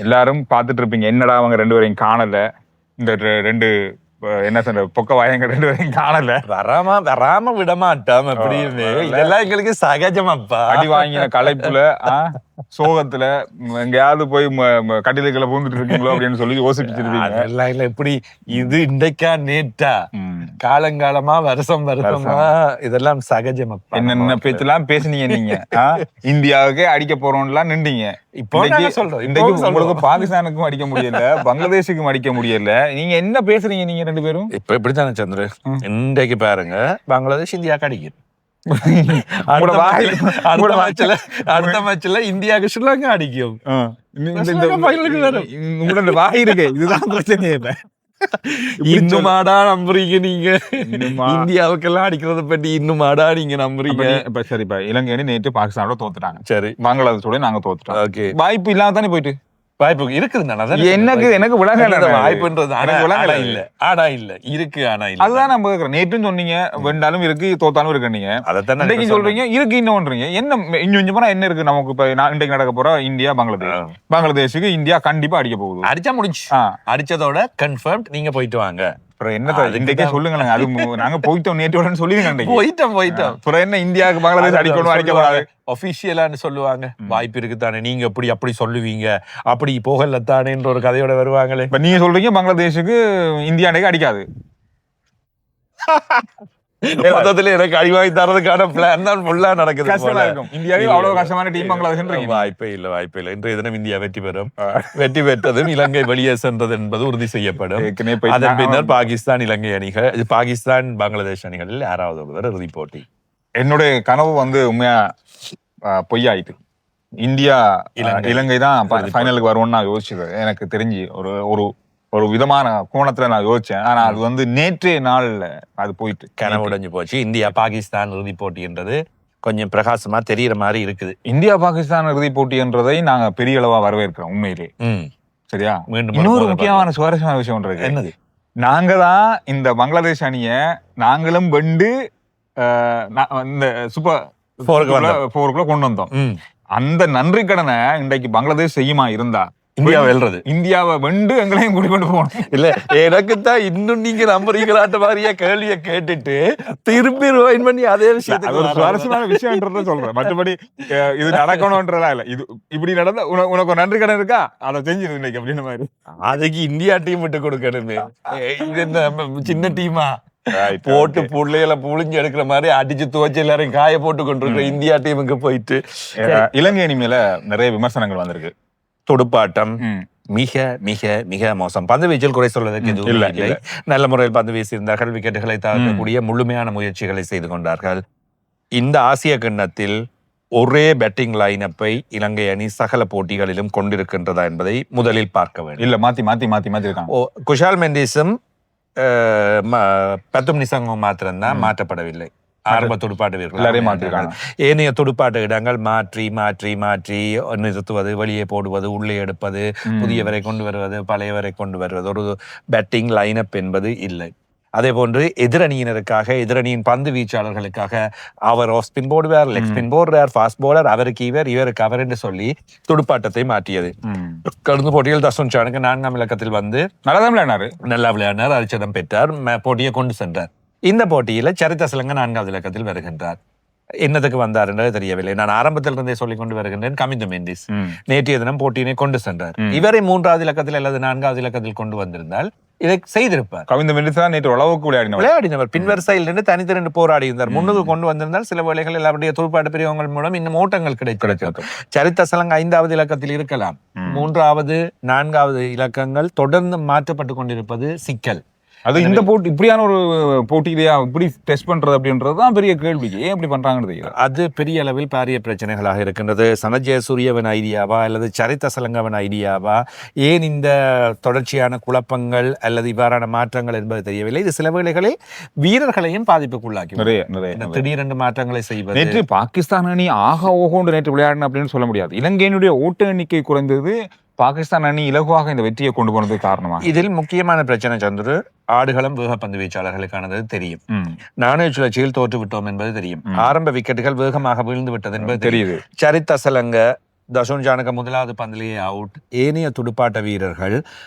எல்லாரும் பார்த்துட்டு இருப்பீங்க, என்னடா அவங்க 2 பேரையும் காணல, இந்த 2 என்ன சொல்ற பொக்க வாயங்க 2 பேரையும் காணல, வராம விடமாட்டோம் எப்படியுமே. இதெல்லாம் எங்களுக்கு சகஜமாப்பா. அடி வாங்கின களைப்புல சோகத்துல எங்கேயாவது போய் கட்டிலுக்குள்ள பூந்துட்டு இருக்கீங்களோ அப்படின்னு சொல்லி யோசிச்சுருவீங்க. அதெல்லாம் இல்ல, எப்படி இது இன்றைக்கா நேற்றா, காலங்காலமா வருஷமா இதெல்லாம் சகஜமாப்பா. என்னென்ன பேச்செல்லாம் பேசுனீங்க நீங்க. இந்தியாவுக்கு அடிக்க போறோம்லாம் நின்றீங்க. இப்போ சொல்றோம், இன்றைக்கு உங்களுக்கு பாகிஸ்தானுக்கும் அடிக்க முடியல, பங்களாதேஷுக்கும் அடிக்க முடியல. நீங்க என்ன பேசுறீங்க நீங்க 2 பேரும்? இப்ப இப்படித்தானே சந்திர, இன்றைக்கு பாருங்க பங்களாதேஷ் இந்தியாவுக்கு அடிக்குது. அடுத்த மேட்ச்ல இந்தியாவுக்கு ஸ்ரீலங்கா அடிக்கும். உங்களோட வாய் இருக்கு, இதுதான் பிரச்சனையே. இன்னுமாடா நம்புறீங்க நீங்க? இந்தியாவுக்கெல்லாம் அடிக்கிறத பத்தி இன்னுமாடா நீங்க நம்புறீங்க? இப்ப சரிப்பா, இலங்கை அணி நேற்று பாகிஸ்தானோட தோத்துட்டாங்க. சரி, பங்களாதேஷோட நாங்க தோத்துட்டோம். ஓகே, வாய்ப்பு இல்லாம தானே போயிட்டு. வாய்ப்பு இருக்குது. எனக்கு விளங்கல வாய்ப்புன்றது ஆனா இல்ல இருக்கு. ஆனா இல்ல, அதுதான் நம்ம கேக்குறோம். நேற்றும் சொன்னீங்க வெண்டாலும் இருக்கு தோத்தாலும் இருக்கு, நீங்க அதைத்தான் இன்னைக்கு சொல்றீங்க இருக்கு இன்னொன்றீங்க. என்ன இன்னும் போனா என்ன இருக்கு நமக்கு? இப்ப இன்றைக்கு நடக்க போற இந்தியா பங்களாதேஷுக்கு இந்தியா கண்டிப்பா அடிக்க போகுது. அடிச்சா முடிச்சு, அடிச்சதோட கன்ஃபர்ம். நீங்க போயிட்டு வாங்க. என்ன இன்றைக்கே சொல்லுங்க, அது நாங்க போயிட்டோம் நேற்றோட சொல்லிடுங்க. போயிட்டோம் அப்புறம் என்ன இந்தியாவுக்கு பங்களாதேஷ் அடிக்கணும் அடிக்க ஒபிஷியலான்னு சொல்லுவாங்க. வாய்ப்பு இருக்குதானே, நீங்க அப்படி சொல்லுவீங்க, அப்படி போகல தானேன்ற ஒரு கதையோட வருவாங்களே. இப்ப நீங்க சொல்றீங்க பங்களாதேஷுக்கு இந்தியா அன்றைக்கு அடிக்காது. மொத்தத்துல எனக்கு அடிவாங்கி தரதுக்கான பிளான் தான் ஃபுல்லா நடக்குது. இந்தியாவே அவ்வளவு கஷ்டமான டீம் பங்களாதேஷ். வாய்ப்பே இல்ல. இன்றைய தினம் இந்தியா வெற்றி பெறும். வெற்றி பெற்றதும் இலங்கை வெளியே சென்றது என்பது உறுதி செய்யப்படும். அதன் பின்னர் பாகிஸ்தான் இலங்கை அணிகள், பாகிஸ்தான் பங்களாதேஷ் அணிகளில் யாராவது ஒருவர் இறுதி போட்டி. என்னுடைய கனவு உண்மையா பொய்யாயிட்டு. இந்தியா இலங்கை தான் ஃபைனலுக்கு வருவோம்னு நான் யோசிச்சது. எனக்கு தெரிஞ்சு ஒரு விதமான கோணத்துல நான் யோசிச்சேன். ஆனா அது நேற்றைய நாள்ல அது போயிட்டு கனவு உடைஞ்சு போச்சு. இந்தியா பாகிஸ்தான் இறுதி போட்டின்றது கொஞ்சம் பிரகாசமா தெரியற மாதிரி இருக்குது. இந்தியா பாகிஸ்தான் இறுதி போட்டின்றதை நாங்க பெரிய அளவா வரவேற்கிறோம் உண்மையிலே. சரியா? இன்னொரு முக்கியமான சுவாரஸ்யமான விஷயம் இருக்கு. என்னது? நாங்க தான் இந்த பங்களாதேஷ் அணிய நாங்களும் வெண்டு இந்த சூப்பர் 4 கொண்டு வந்தோம். அந்த நன்றி கடனை இன்றைக்கு பங்களாதேஷ் செய்யுமா இருந்தா இந்தியாவை வெண்டு எங்களையும் கூட்டி கொண்டு போகணும். இல்ல, எனக்குத்தான் இன்னும் நீங்க நம்புறீங்களாட்ட மாதிரியா கேள்வியை கேட்டுட்டு திரும்பி ரிவைண்ட் பண்ணி அதே விஷயம். அது ஒரு சுவாரஸ்யமான விஷயம்ன்றத சொல்றேன். மற்றபடி இது நடக்கணும்ன்றதா இல்ல. இது இப்படி நடந்தா உனக்கு ஒரு நன்றி கடன் இருக்கா, அதை செஞ்சிரு இன்னைக்கு அப்படின்னு மாதிரி. அதுக்கு இந்தியா டீம் விட்டு கொடுக்கணுமே. இது என்ன சின்ன டீமா? போட்டு புள்ளையில புளிஞ்சு எடுக்கிற மாதிரி அடிச்சு துவச்சு எல்லாரையும் காய போட்டு கொண்டிருக்கிற இந்தியா டீமுக்கு போயிட்டு இலங்கை அணி மேல நிறைய விமர்சனங்கள் வந்திருக்கு. துடுப்பாட்டம் மிக மிக மிக மோசம். பந்து வீச்சில் குறை சொல்வதற்கு எதுவும் இல்லை. நல்ல முறையில் பந்து வீசியிருந்தார்கள். விக்கெட்டுகளை தாக்கக்கூடிய முழுமையான முயற்சிகளை செய்து கொண்டார்கள். இந்த ஆசிய கிண்ணத்தில் ஒரே பேட்டிங் லைனப்பை இலங்கை அணி சகல போட்டிகளிலும் கொண்டிருக்கின்றதா என்பதை முதலில் பார்க்க வேண்டும். இல்ல, மாத்தி மாத்தி மாத்தி மாத்தி இருக்காங்க. குஷால் மெண்டிஸும் பத்தும் நிசங்கம் மாத்திரம்தான் மாற்றப்படவில்லை. ஆரம்ப துடுப்பாட்ட வீரர்கள் ஏனைய துடுப்பாட்ட இடங்கள் மாற்றி மாற்றி மாற்றி நிறுத்துவது, வெளியே போடுவது, உள்ளே எடுப்பது, புதியவரை கொண்டு வருவது, பழையவரை கொண்டு வருவது, ஒரு பேட்டிங் லைனப் என்பது இல்லை. அதே போன்று எதிரணியினருக்காக, எதிரணியின் பந்து வீச்சாளர்களுக்காக அவர் ஆஃப் ஸ்பின் போடுவார், லெக் ஸ்பின் போடுவார், ஃபாஸ்ட் போலர், அவருக்கு இவருக்கு அவர் என்று சொல்லி துடுப்பாட்டத்தை மாற்றியது. கடந்த போட்டியில் தஸ்வந்த் சானுக்கு 4ஆம் இலக்கத்தில் நல்லா விளையாடினார், அரிச்சதம் பெற்றார், போட்டியை கொண்டு சென்றார். இந்த போட்டியில சரித்த சிலங்க 4ஆவது இலக்கத்தில் வருகின்றார். என்னத்துக்கு வந்தார் என்றது தெரியவில்லை. நான் ஆரம்பத்தில் இருந்தே சொல்லிக் கொண்டு வருகின்றேன். கமிந்த மெண்டிஸ் நேற்றைய தினம் போட்டியினை கொண்டு சென்றார். இவரை 3ஆவது இலக்கத்தில் அல்லது 4ஆவது இலக்கத்தில் கொண்டு வந்திருந்தால் இதை செய்திருப்பார். கவிந்த மெண்டிஸ் தான் நேற்று அளவுக்கு விளையாடினவர். பின்வரிசையில் இருந்து தனித்திரண்டு போராடி இருந்தார். முன்னுக்கு கொண்டு வந்திருந்தால் சில வேளைகள் எல்லாருடைய துடுப்பாட்ட பிரிவுகள் மூலம் இன்னும் ஓட்டங்கள் கிடைத்திருக்கும். சரித்த சலங்க 5ஆவது இலக்கத்தில் இருக்கலாம். 3ஆவது 4ஆவது இலக்கங்கள் தொடர்ந்து மாற்றப்பட்டு கொண்டிருப்பது சிக்கல். அது இந்த போட்டி இப்படியான ஒரு போட்டியிலேயா இப்படி டெஸ்ட் பண்றது அப்படின்றதுதான் பெரிய கேள்வி. ஏன் இப்படி பண்றாங்கன்னு அது பெரிய அளவில் பாரிய பிரச்சனைகளாக இருக்கின்றது. சனஜய சூரியவன் ஐடியாவா அல்லது சரித்த சலங்கவன் ஐடியாவா, ஏன் இந்த தொடர்ச்சியான குழப்பங்கள் அல்லது இவ்வாறான மாற்றங்கள் என்பது தெரியவில்லை. இது சில வேளைகளில் வீரர்களையும் பாதிப்புக்குள்ளாக்கி திடீரென்று மாற்றங்களை செய்வது. நேற்று பாகிஸ்தான் அணி ஓகோண்டு நேற்று விளையாடின அப்படின்னு சொல்ல முடியாது. இலங்கையினுடைய ஓட்ட எண்ணிக்கை குறைந்தது. பாகிஸ்தான் அணி இலகுவாக இந்த வெற்றியை கொண்டு போனதுக்கு காரணமா? இதில் முக்கியமான பிரச்சனை சந்துரு, ஆடுகளம் வேகப்பந்து வீச்சாளர்களுக்கானது தெரியும். நாணய சுழற்சியில் தோற்று விட்டோம் என்பது தெரியும். ஆரம்ப விக்கெட்டுகள் வேகமாக வீழ்ந்து விட்டது என்பது தெரியுது. சரித்த சலங்க தஷோன் ஜானக முதலாவது பந்திலேயே அவுட். ஏனைய துடுப்பாட்ட வீரர்கள்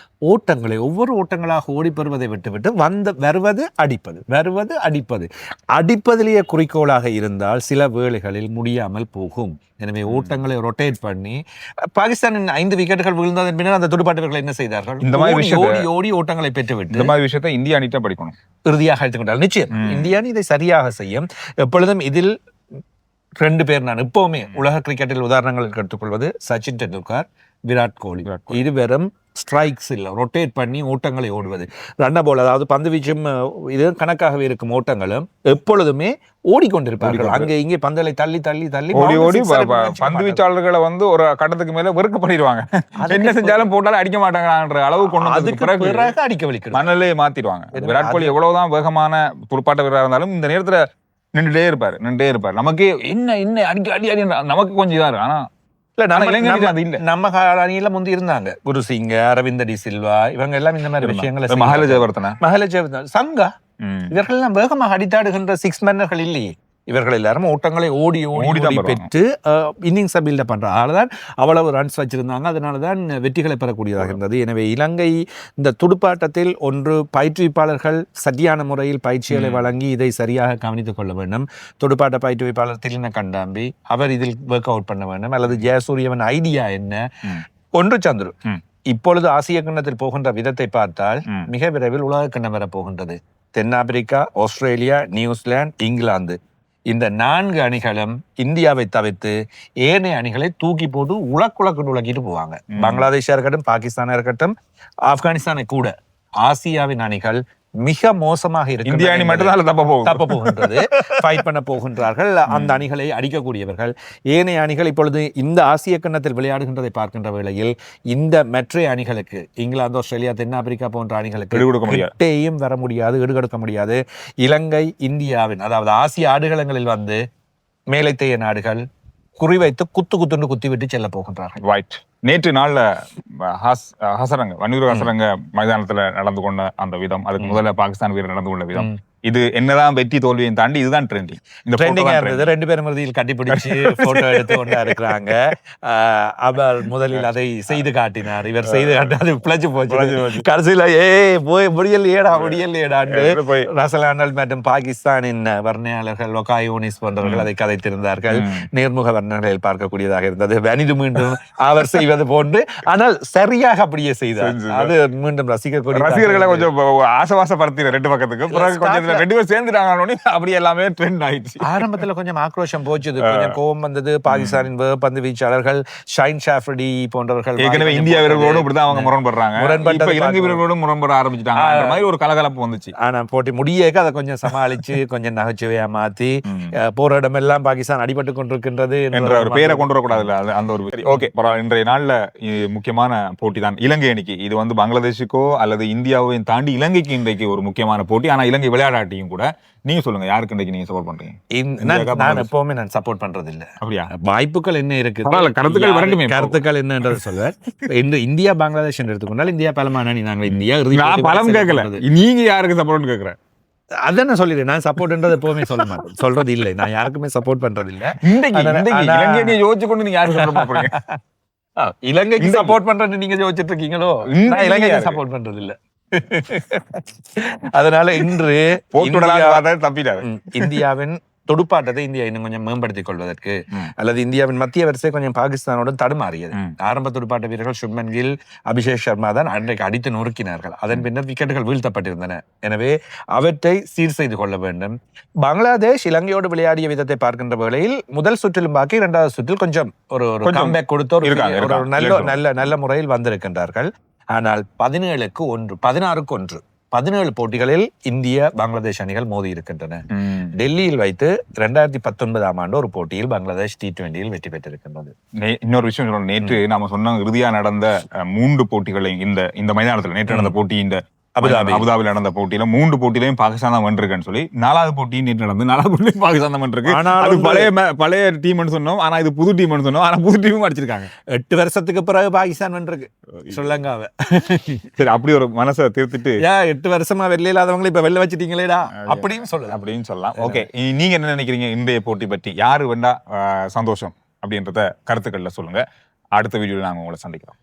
ஓட்டங்களை ஒவ்வொரு ஓட்டங்களாக ஓடி பெறுவதை விட்டுவிட்டு வருவது அடிப்பது அடிப்பதிலேயே குறிக்கோளாக இருந்தால் சில வேளைகளில் முடியாமல் போகும். எனவே ஓட்டங்களை ரொட்டேட் பண்ணி பாகிஸ்தானின் 5 விக்கெட்டுகள் விழுந்ததன் பின்னர் அந்த துடுப்பாட்ட வீரர்கள் என்ன செய்தார்கள்? இந்த மாதிரி ஓடி ஓட்டங்களை பெற்றுவிட்டு இந்த மாதிரி விஷயத்தை இந்தியா அணிட்ட படிக்கணும், இறுதியாக எடுத்துக்கொண்டால் நிச்சயம் இந்தியா இதை சரியாக செய்யும். எப்பொழுதும் இதில் 2 பேர் நான் எப்பவுமே உலக கிரிக்கெட்டில் உதாரணங்கள் எடுத்துக்கொள்வது சச்சின் டெண்டுல்கர், விராட் கோலி. இருவரும் ஸ்ட்ரைக்ஸ் இல்லை, ரொட்டேட் பண்ணி ஓட்டங்களை ஓடுவது. ரன்ன போல் அதாவது பந்து வீச்சும் இது கணக்காகவே இருக்கும் ஓட்டங்களும் எப்பொழுதுமே ஓடிக்கொண்டிருப்பார்கள். அங்கே இங்கே பந்தலை தள்ளி தள்ளி தள்ளி ஓடி பந்து வீச்சாளர்களை வந்து ஒரு கட்டத்துக்கு மேல வெறுக்க பண்ணிடுவாங்க. என்ன செஞ்சாலும் போட்டாலும் அடிக்க மாட்டாங்கன்ற அளவு கொண்டு பிறகு அடிக்க வலிக்கும் மனநிலையை மாத்திடுவாங்க. விராட் கோலி எவ்வளவுதான் வேகமான துடுப்பாட்ட வீரராக இருந்தாலும் இந்த நேரத்துல நின்றுட்டே இருப்பாரு. நமக்கு என்ன அடி அடி அடி நமக்கு கொஞ்சம் இதா இருக்கு. ஆனா நம்ம அணியில முந்தி இருந்தாங்க குரு சிங், அரவிந்த் டி சில்வா, இவங்க எல்லாம் இந்த மாதிரி விஷயங்களை மஹால ஜெயவர்தன சங்கா இவர்கள் எல்லாம் வேகமாக அடித்தாடுகின்ற 6 மன்னர்கள் இல்லையே. இவர்கள் எல்லாரும் ஓட்டங்களை ஓடி பெற்று இன்னிங்ஸை பில்டப் பண்ற ஆளதான் அவ்வளவு ரன்ஸ் வச்சிருந்தாங்க. அதனாலதான் வெற்றிகளை பெறக்கூடியதாக இருந்தது. எனவே இலங்கை இந்த துடுப்பாட்டத்தில் ஒன்று பயிற்றுவிப்பாளர்கள் சரியான முறையில் பயிற்சிகளை வழங்கி இதை சரியாக கவனித்துக் கொள்ள வேண்டும். துடுப்பாட்ட பயிற்றுவிப்பாளர் திலின கண்டாம்பி அவர் இதில் ஒர்க் அவுட் பண்ண வேண்டும். அல்லது ஜெயசூரியவன் ஐடியா என்ன? ஒன்று சந்துரு இப்பொழுது ஆசிய கிண்ணத்தில் போகின்ற விதத்தை பார்த்தால் மிக விரைவில் உலக கிண்ணம் வர போகின்றது. தென்னாப்பிரிக்கா, ஆஸ்திரேலியா, நியூசிலாந்து, இங்கிலாந்து இந்த 4 அணிகளும் இந்தியாவை தவிர்த்து ஏனைய அணிகளை தூக்கி போட்டு உலக்கிட்டு போவாங்க. பங்களாதேஷா இருக்கட்டும், பாகிஸ்தானா இருக்கட்டும், ஆப்கானிஸ்தானை கூட ஆசியாவின் அணிகள் மிக மோசமாக இருக்கு. இந்திய அணி மட்டும்தான் தப்ப போகின்றது, ஃபைட் பண்ண போகின்றார்கள். அந்த அணிகளை அடிக்கக்கூடியவர்கள் ஏனைய அணிகள் இப்பொழுது இந்த ஆசிய கண்ணத்தில் விளையாடுகின்றதை பார்க்கின்ற வேளையில் இந்த மற்ற அணிகளுக்கு இங்கிலாந்து, ஆஸ்திரேலியா, தென்னாப்பிரிக்கா போன்ற அணிகளுக்கு கிட்டேயும் வர முடியாது, ஈடுகொடுக்க முடியாது. இலங்கை இந்தியாவின் அதாவது ஆசிய ஆடுகளங்களில் வந்து மேலைத்தேய நாடுகள் குறிவைத்து குத்துன்னு குத்தி விட்டு செல்ல போகின்றார்கள். நேற்று நாள்ல வன்னியூர் ஹசரங்க மைதானத்துல நடந்து கொண்ட அந்த விதம், அதுக்கு முதல்ல பாகிஸ்தான் வீரர் நடந்து கொண்ட விதம், இது என்னதான் வெற்றி தோல்வியை தாண்டி இதுதான் ட்ரெண்டிங். இந்த ட்ரெண்டிங்கா இருந்தது. 2 பேரும் இறுதியில் கட்டிப்பிடிச்சு போட்டோ எடுத்து கொண்டா இருக்கிறாங்க. அவர் முதலில் அதை செய்து காட்டினார், இவர் செய்து காட்டினார், பிழைச்சு போச்சு. கடைசியில முடியலையேடான்னு ரசலாண்டல் மற்றும் பாகிஸ்தானின் வர்ணையாளர்கள் லொகாயோனிஸ் போன்றவர்கள் அதை கதைத்திருந்தார்கள். நேர்முக வர்ணனையில் பார்க்கக்கூடியதாக இருந்தது. வனிது மீண்டும் அவர் செய்வது போன்று, ஆனால் சரியாக அப்படியே செய்தார். அது மீண்டும் ரசிகர்களை கொஞ்சம் ஆசவாசப்படுத்தி 2 பக்கத்துக்கு பிறகு கொஞ்சம் 2 பேரும் சேர்ந்துட்டாங்க. அப்படி எல்லாமே ட்ரெண்ட் ஆயிடுச்சு. ஆரம்பத்துல கொஞ்சம் ஆக்ரோஷம் போச்சுது, கொஞ்சம் கோபம் வந்தது. பாகிஸ்தானின் பந்து வீச்சாளர்கள் ஷைன் ஷாஃப்ரிடி போன்றவர்கள் ஏற்கனவே இந்திய வீரர்களோடும் இப்படிதான் அவங்க முரண்படுறாங்க. இப்ப இலங்கை வீரர்களோடும் முரண்பட ஆரம்பிச்சுட்டாங்க. அந்த மாதிரி ஒரு கலகலப்பு வந்துச்சு. ஆனா போட்டி முடியக்க அதை கொஞ்சம் சமாளிச்சு கொஞ்சம் நகைச்சுவையா மாத்தி போற இடம் எல்லாம் பாகிஸ்தான் அடிபட்டு கொண்டிருக்கின்றது என்ற ஒரு பேரை கொண்டு வரக்கூடாது. அந்த ஒரு ஓகே. இன்றைய நாள்ல முக்கியமான போட்டி தான் இலங்கை அணிக்கு. இது வந்து பங்களாதேஷுக்கோ அல்லது இந்தியாவையும் தாண்டி இலங்கைக்கு இன்றைக்கு ஒரு முக்கியமான போட்டி. ஆனா இலங்கை விளையாடாட்டியும் கூட நீங்க சொல்லுங்க, யாருக்கு இன்றைக்கு நீங்க சப்போர்ட் பண்றீங்க? நான் எப்பவுமே நான் சப்போர்ட் பண்றது இல்ல. அப்படியா? வாய்ப்புகள் என்ன இருக்கு, கருத்துக்கள் என்னன்றது சொல்லுவேன். இந்தியா பங்களாதேஷ் எடுத்துக்கொண்டால் இந்தியா பலமான அணி. நாங்கள் இந்தியா பலம் கேட்கல, நீங்க யாருக்கு சப்போர்ட் கேட்கிறேன்? அதான் நான் சொல்லிடுறேன். நான் சப்போர்ட்ன்றது எப்பவுமே சொல்ல மாட்டேன், சொல்றது இல்லை. நான் யாருக்குமே சப்போர்ட் பண்றது இல்ல. இலங்கையை யோசிச்சு கொண்டு நீங்க யாருக்கு சப்போர்ட் பண்றீங்க? இலங்கைக்கு சப்போர்ட் பண்றது நீங்க யோசிச்சுட்டு இருக்கீங்களோ? இலங்கைக்கு சப்போர்ட் பண்றது இல்ல. அதனால இன்று இந்தியாவின் துடுப்பாட்டத்தை இந்தியா இன்னும் கொஞ்சம் மேம்படுத்திக் கொள்வதற்கு அல்லது இந்தியாவின் மத்திய வரிசை கொஞ்சம் பாகிஸ்தானுடன் தடுமாறியது. ஆரம்ப துடுப்பாட்ட வீரர்கள் சுப்மன் கில், அபிஷேக் சர்மா தான் அன்றைக்கு அடித்து நொறுக்கினார்கள். அதன் பின்னர் விக்கெட்டுகள் வீழ்த்தப்பட்டிருந்தன. எனவே அவற்றை சீர் செய்து கொள்ள வேண்டும். பங்களாதேஷ் இலங்கையோடு விளையாடிய விதத்தை பார்க்கின்ற வேளையில் முதல் சுற்றிலும் பாக்கி 2வது சுற்றில் கொஞ்சம் ஒரு கம்பேக் கொடுத்து ஒரு நல்ல முறையில் வந்திருக்கின்றார்கள். ஆனால் 17க்கு 1, 16க்கு 1 17 போட்டிகளில் இந்திய பங்களாதேஷ் அணிகள் மோதி இருக்கின்றன. டெல்லியில் வைத்து 2019ஆம் ஆண்டு ஒரு போட்டியில் பங்களாதேஷ் T20யில் வெற்றி பெற்றிருக்கின்றது. இன்னொரு விஷயம் சொல்லணும், நேற்று நாம சொன்ன இறுதியா நடந்த 3 போட்டிகளையும் இந்த மைதானத்தில் நேற்று நடந்த போட்டி, இந்த அபுதாபியில் நடந்த போட்டியில 3 போட்டியிலையும் பாகிஸ்தான் தான் வென்றிருக்குன்னு சொல்லி 4வது போட்டி நேற்று நடந்து 4வது போட்டியிலும் பாகிஸ்தான் தான் வென்றிருக்கு. அது பழைய டீம்னு சொன்னோம், ஆனா இது புது டீம்னு சொன்னோம். ஆனா புது டீமும் அடிச்சிருக்காங்க. 8 வருஷத்துக்கு பிறகு பாகிஸ்தான் வென்றிருக்கு ஸ்ரீலங்காவை. சரி, அப்படி ஒரு மனசை தீர்த்துட்டு 8 வருஷமா வெளில இல்லாதவங்களை இப்ப வெளில வச்சுட்டீங்களேடா அப்படின்னு சொல்லலாம். ஓகே, நீங்க என்ன நினைக்கிறீங்க இன்றைய போட்டி பற்றி? யாரு வென்றா சந்தோஷம் அப்படின்றத கருத்துக்கள்ல சொல்லுங்க. அடுத்த வீடியோவில் நாங்கள் உங்களை சந்திக்கிறோம்.